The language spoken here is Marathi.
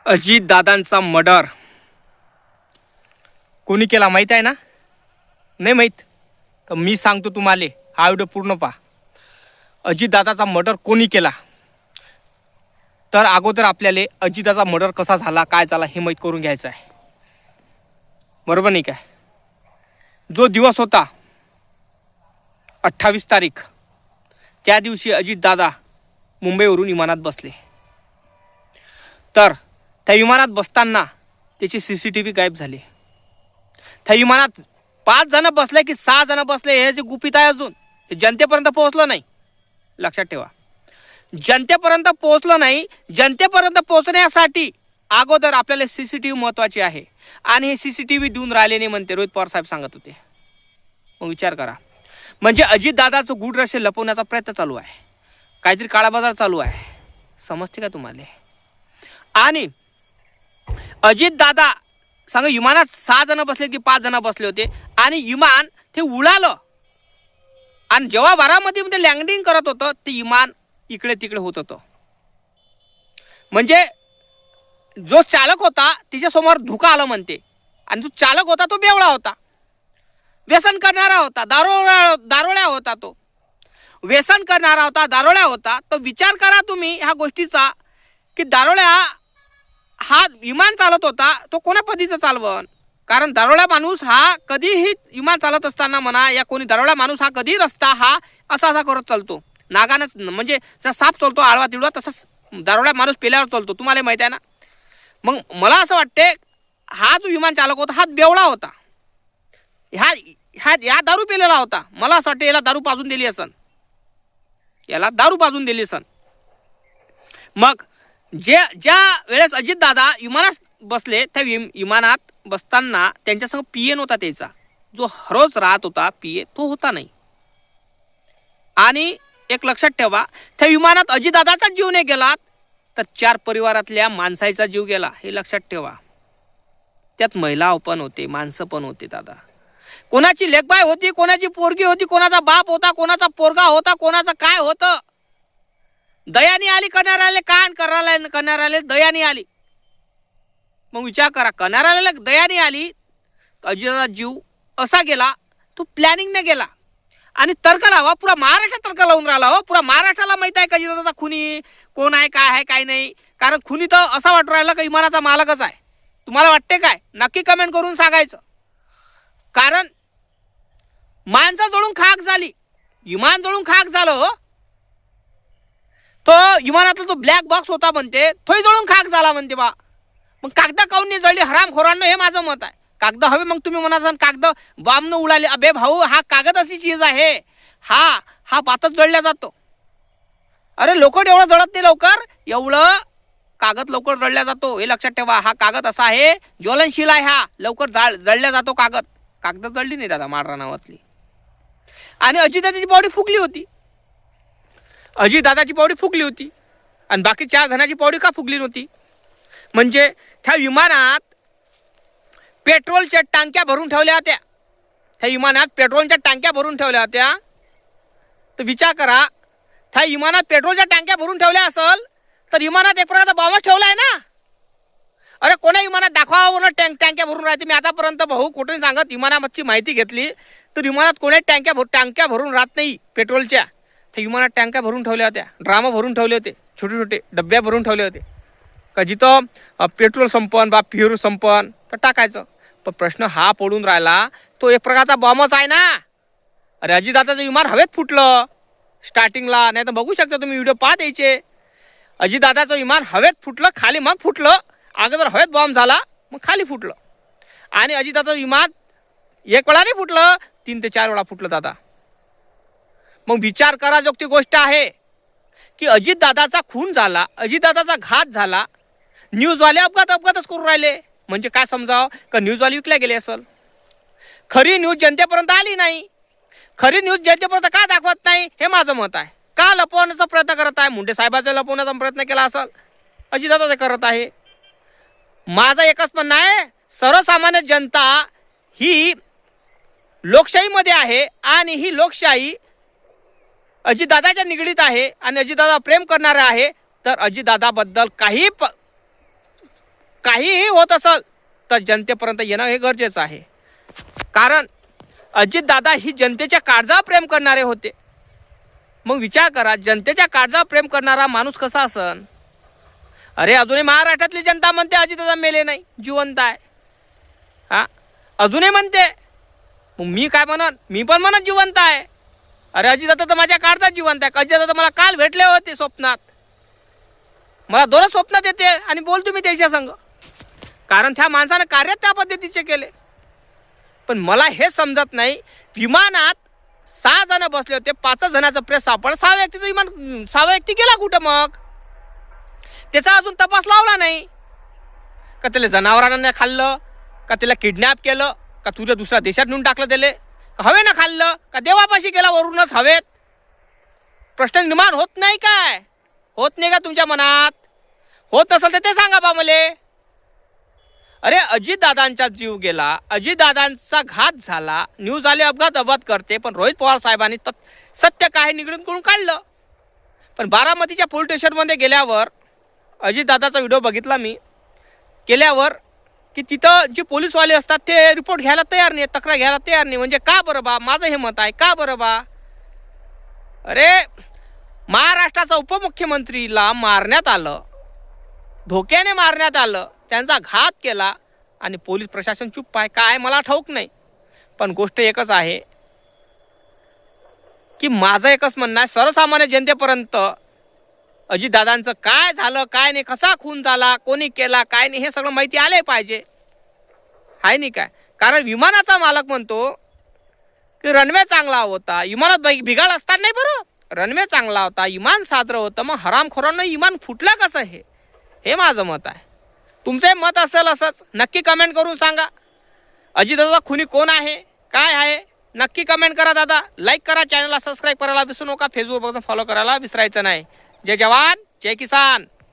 अजितदादांचा मर्डर कोणी केला माहीत आहे ना? नाही माहीत तर मी सांगतो तुम्हाला, हा व्हिडिओ पूर्ण पहा. अजितदादाचा मर्डर कोणी केला तर अगोदर आपल्याला अजितदादाचा मर्डर कसा झाला, काय झाला हे माहीत करून घ्यायचं आहे. बरोबर नाही काय? जो दिवस होता 28 तारीख, त्या दिवशी अजितदादा मुंबईवरून विमानात बसले. तर त्या विमानात बसताना त्याची CCTV गायब झाली. त्या विमानात 5 जण बसले की 6 जण बसले हे जे गुपित आहे अजून हे जनतेपर्यंत पोहोचलं नाही. लक्षात ठेवा, जनतेपर्यंत पोहोचलं नाही. जनतेपर्यंत पोहोचण्यासाठी अगोदर आपल्याला CCTV महत्त्वाची आहे आणि हे CCTV देऊन राहिले नाही म्हणते रोहित पवार साहेब सांगत होते. मग विचार करा, म्हणजे अजितदादाचं गूढ रहस्य लपवण्याचा प्रयत्न चालू आहे, काहीतरी काळाबाजार चालू आहे. समजते का तुम्हाला? आणि अजितदादा सांगा विमानात 6 जण बसले की 5 जण बसले होते आणि विमान ते उडालं आणि जेव्हा बारामतीमध्ये लँडिंग करत होतं ते विमान इकडे तिकडे होत होतं. म्हणजे जो चालक होता तिच्यासमोर धुका आलं म्हणते आणि जो चालक होता तो बेवळा होता, व्यसन करणारा होता, दारोळ्या होता. तो व्यसन करणारा होता, दारोळ्या होता. तर विचार करा तुम्ही ह्या गोष्टीचा की दारोळ्या हा विमान चालत होता तो कोण्या पद्धतीचं चालवण? कारण दारोळा माणूस हा कधीही विमान चालत असताना म्हणा या कोणी दारोळा माणूस हा कधी रस्ता हा असा करत चालतो, नागानं म्हणजे जसा साप चालतो आळवा तिळवा तसंच दारोळा माणूस पेल्यावर चालतो. तुम्हाला माहिती आहे ना? मग मला असं वाटते हा जो विमान चालक होता हा बेवळा होता, या दारू पेलेला होता. मला असं वाटतं याला दारू पाजून दिली असन, मग ज्या वेळेस अजितदादा विमानात बसले त्या विमानात बसताना त्यांच्यासंग PA नव्हता, त्याचा जो रोज राहत होता PA तो होता नाही. आणि एक लक्षात ठेवा, त्या विमानात अजितदादाचा जीव नाही गेला तर 4 परिवारातल्या माणसाचा जीव गेला, हे लक्षात ठेवा. त्यात महिला पण होते, माणसं पण होते. दादा कोणाची लेकबाय होती, कोणाची पोरगी होती, कोणाचा बाप होता, कोणाचा पोरगा होता, कोणाचं काय होतं. दयानी आली करणाऱ्याला, कान करणाऱ्याला दयानी आली. मग विचार करा, करणाऱ्याला दयानी आली तर अजितदादा जीव असा गेला तो प्लॅनिंगने गेला. आणि तर्क लावा, पुरा महाराष्ट्र तर्क लावून राहिला हो. पुरा महाराष्ट्राला माहित आहे का अजितदादा खुनी कोण आहे, काय आहे, काय नाही. कारण खुनी तर असा वाटू राहिला का विमानाचा मालकच आहे. तुम्हाला वाटते काय? नक्की कमेंट करून सांगायचं. कारण माणसं जळून खाक झाली, विमान जळून खाक झालं हो. तो विमानातला जो ब्लॅक बॉक्स होता म्हणते तोही जळून खाक झाला म्हणते बा. मग कागद काऊन नाही जळली हरामखोरांना, हे माझं मत आहे. कागद हवे, मग तुम्ही म्हणाल कागद बॉम्बनं उडाले. अबे भाऊ, हा कागद अशी चीज आहे, हा पातच जळल्या जातो. अरे लोखंड एवढं जळत नाही लवकर, एवढं कागद लवकर जळल्या जातो, हे लक्षात ठेवा. हा कागद असा आहे, ज्वलनशील आहे, हा लवकर जळल्या जातो कागद. कागद जळली नाही दादा माडरा नावातली. आणि अजितदादाची बॉडी फुगली होती, आणि बाकी 4 जणांची बॉडी का फुगली नव्हती? म्हणजे त्या विमानात पेट्रोलच्या टांक्या भरून ठेवल्या होत्या. तर विचार करा, त्या विमानात पेट्रोलच्या टांक्या भरून ठेवल्या असेल तर विमानात एक प्रकारचा बॉम्ब ठेवला आहे ना. अरे कोणा विमानात दाखवा टँक्या भरून राहते. मी आतापर्यंत भाऊ कुठे सांगत विमानाची माहिती घेतली तर विमानात कोणा टँक्या भरून राहत नाही पेट्रोलच्या. त्या विमानात टँक्या भरून ठेवल्या होत्या, ड्रामा भरून ठेवले होते, छोटे डब्या भरून ठेवले होते का जिथं पेट्रोल संपन बा फिरू संपन तर टाकायचं. पण प्रश्न हा पडून राहिला, तो एक प्रकारचा बॉम्बच आहे ना. अरे अजितदादाचं विमान हवेत फुटलं स्टार्टिंगला, नाही तर बघू शकता तुम्ही व्हिडिओ पाहत यायचे. अजितदादाचं विमान हवेत फुटलं, खाली मग फुटलं. अगोदर हवेत बॉम्ब झाला, मग खाली फुटलं. आणि अजितदादाचं विमान एक वेळा नाही फुटलं, 3 ते 4 वेळा फुटलं दादा. मग विचार करा जोगती गोष्ट आहे की अजितदादाचा खून झाला, अजितदादाचा घात झाला, न्यूजवाले अपघातच करून राहिले. म्हणजे काय समजावं का न्यूजवाले विकल्या गेले असेल. खरी न्यूज जनतेपर्यंत आली नाही. खरी न्यूज जनतेपर्यंत का दाखवत नाही, हे माझं मत आहे. का लपवण्याचा प्रयत्न करत आहे? मुंडे साहेबाचा लपवण्याचा प्रयत्न केला असेल, अजितदादा करत आहे. माझं एकच म्हणणं आहे, सर्वसामान्य जनता ही लोकशाहीमध्ये आहे आणि ही लोकशाही अजितदादाच्या निगडीत आहे आणि अजितदादा प्रेम करणारे आहे. तर अजितदादाबद्दल काही काहीही होत असेल तर जनतेपर्यंत येणं हे गरजेचं आहे. कारण अजितदादा ही जनतेच्या काळजावर प्रेम करणारे होते. मग विचार करा, जनतेच्या काळजावर प्रेम करणारा माणूस कसा असन? अरे अजूनही महाराष्ट्रातली जनता म्हणते अजितदादा मेले नाही, जिवंत आहे. हा, अजूनही म्हणते. मग मी काय म्हणन? मी पण म्हणत जिवंत आहे. अरे अजितदादा तर माझ्या काळजात जिवंत आहे. अजितदादा मला काल भेटले होते स्वप्नात. मला दररोज स्वप्नात येते आणि बोलतो मी त्याच्या संग. कारण त्या माणसानं कार्य त्या पद्धतीचे केले. पण मला हे समजत नाही, विमानात 6 जण बसले होते, 5 जणांचं प्रेस सापडलं, 6 व्यक्तीचं विमान, 6 व्यक्ती गेला कुठं? मग त्याचा अजून तपास लावला नाही. का त्याला जनावरांना खाल्लं, का त्याला किडनॅप केलं, का तुझ्या दुसऱ्या देशात नेऊन टाकलं, त्याला का हवेनं खाल्लं, का देवापाशी गेला वरूनच हवेत? प्रश्न निर्माण होत नाही काय? होत नाही का तुमच्या मनात? होत नसेल तर ते सांगा बा मले. अरे अजितदादांचा जीव गेला, अजितदादांचा घात झाला, न्यूज आले अपघात करते, पण रोहित पवार साहेबांनी सत्य काय निगडून करून काढलं. पण बारामतीच्या पोलीस स्टेशनमध्ये गेल्यावर अजितदादाचा व्हिडिओ बघितला मी, केल्यावर की तिथं जे पोलीसवाले असतात ते रिपोर्ट घ्यायला तयार नाही, तक्रार घ्यायला तयार नाही. म्हणजे का बरं बा? माझं हे मत आहे, का बरं बा? अरे महाराष्ट्राचा उपमुख्यमंत्रीला मारण्यात आलं, धोक्याने मारण्यात आलं, त्यांचा घात केला आणि पोलीस प्रशासन चुप्प आहे. काय मला ठाऊक नाही. पण गोष्ट एकच आहे की माझं एकच म्हणणं आहे, सर्वसामान्य जनतेपर्यंत अजितदादांचं काय झालं, काय नाही, कसा खून झाला, कोणी केला, काय नाही, हे सगळं माहिती आले पाहिजे. आहे नाही काय? कारण विमानाचा मालक म्हणतो की रनवे चांगला होता, विमानात बिघाड असतात नाही. बरं, रनवे चांगला होता, विमान साजरं होतं, मग हरामखोरांना विमान फुटलं कसं? हे माझं मत आहे. तुमचे मत असेल असंच नक्की कमेंट करून सांगा. अजितदादा खुनी कोण आहे, काय आहे, नक्की कमेंट करा दादा. लाईक करा, चॅनलला सबस्क्राईब करायला विसरू नका, फेसबुकवरून फॉलो करायला विसरायचं नाही. जय जवान जय किसान.